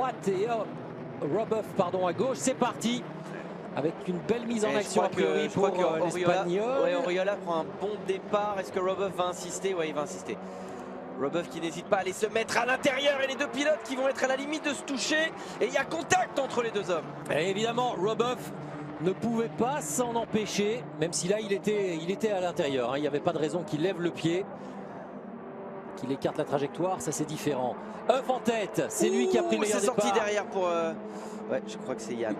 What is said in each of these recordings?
droite et Robuff pardon à gauche. C'est parti avec une belle mise en action a priori pour l'Espagnol. Ouais, Oriola prend un bon départ. Est-ce que Robuff va insister? Ouais, il va insister. Robuff qui n'hésite pas à aller se mettre à l'intérieur et les deux pilotes qui vont être à la limite de se toucher. Et il y a contact entre les deux hommes. Et évidemment, Robuff ne pouvait pas s'en empêcher, même si là il était à l'intérieur. Il n'y avait pas de raison qu'il lève le pied, qu'il écarte la trajectoire, ça c'est différent. Euf en tête, c'est lui qui a pris le meilleur départ. C'est sorti derrière pour... Ouais, je crois que c'est Yann.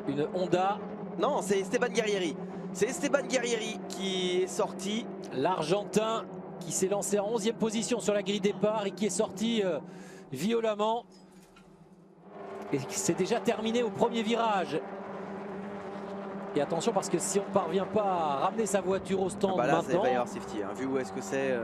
Une Honda. Non, c'est Esteban Guerrieri. C'est Esteban Guerrieri qui est sorti. L'Argentin qui s'est lancé en 11e position sur la grille départ et qui est sorti violemment. Et c'est déjà terminé au premier virage. Et attention parce que si on ne parvient pas à ramener sa voiture au stand là, maintenant... il va y avoir safety. Vu où est-ce que c'est,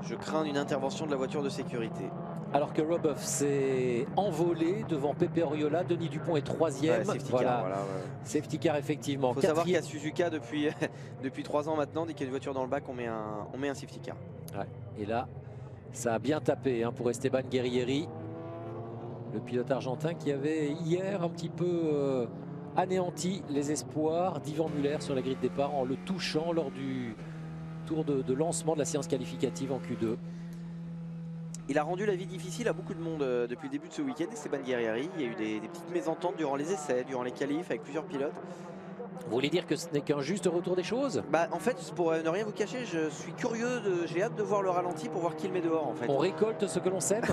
je crains une intervention de la voiture de sécurité. Alors que Robuff s'est envolé devant Pepe Oriola, Denis Dupont est 3e. Ouais, safety car, voilà, ouais. Safety car effectivement. Il faut savoir qu'à Suzuka depuis 3 ans maintenant, dès qu'il y a une voiture dans le bac, on met un safety car. Ouais. Et là, ça a bien tapé pour Esteban Guerrieri, le pilote argentin qui avait hier un petit peu anéanti les espoirs d'Ivan Muller sur la grille de départ en le touchant lors du tour de lancement de la séance qualificative en Q2. Il a rendu la vie difficile à beaucoup de monde depuis le début de ce week-end, Esteban Guerrieri. Il y a eu des petites mésententes durant les essais, durant les qualifs avec plusieurs pilotes. Vous voulez dire que ce n'est qu'un juste retour des choses? En fait, pour ne rien vous cacher, je suis curieux, j'ai hâte de voir le ralenti pour voir qui le met dehors en fait. On récolte ce que l'on sème.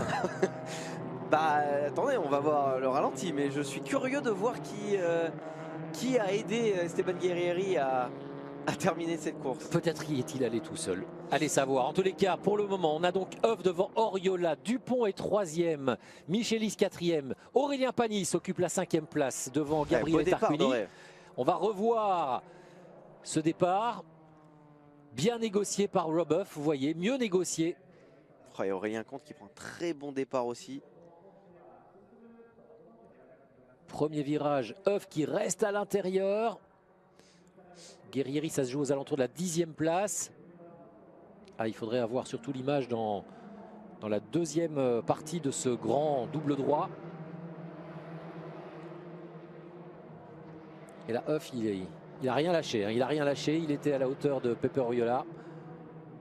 Attendez, on va voir le ralenti, mais je suis curieux de voir qui a aidé Esteban Guerrieri à terminer cette course. Peut-être y est-il allé tout seul. Allez savoir. En tous les cas, pour le moment, on a donc Euf devant Oriola. Dupont est 3e. Michelis 4e. Aurélien Panis occupe la 5e place devant Gabriel Tarquini. On va revoir ce départ. Bien négocié par Robuff, vous voyez. Mieux négocié. Et Aurélien Comte qui prend un très bon départ aussi. Premier virage, Euf qui reste à l'intérieur. Guerrieri, ça se joue aux alentours de la 10e place. Il faudrait avoir surtout l'image dans la deuxième partie de ce grand double droit. Et là, Euf, il n'a rien lâché. Il n'a rien lâché. Il était à la hauteur de Pepe Oriola.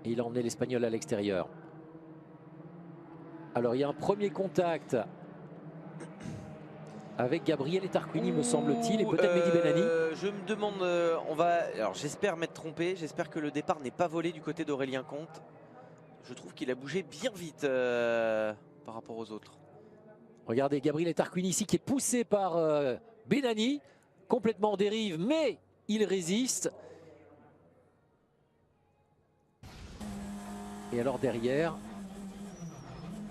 Et il a emmené l'Espagnol à l'extérieur. Alors, il y a un premier contact avec Gabriel Tarquini, me semble-t-il, et peut-être Mehdi Benani. Je me demande, alors j'espère m'être trompé, j'espère que le départ n'est pas volé du côté d'Aurélien Comte. Je trouve qu'il a bougé bien vite par rapport aux autres. Regardez, Gabriel Tarquini ici qui est poussé par Benani, complètement en dérive, mais il résiste. Et alors derrière,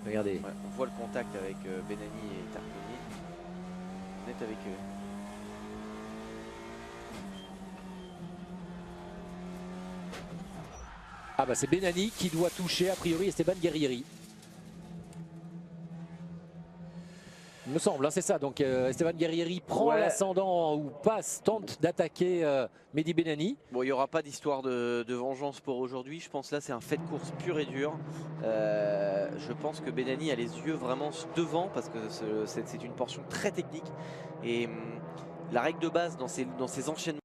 regardez. Ouais, on voit le contact avec Benani et Tarquini. Net avec eux. C'est Benani qui doit toucher a priori Esteban Guerrieri. Il me semble, c'est ça. Donc Esteban Guerrieri prend l'ascendant ou passe, tente d'attaquer Mehdi Benani. Bon, il n'y aura pas d'histoire de vengeance pour aujourd'hui. Je pense là c'est un fait de course pur et dur. Je pense que Benani a les yeux vraiment devant parce que c'est une portion très technique. Et la règle de base dans ces enchaînements.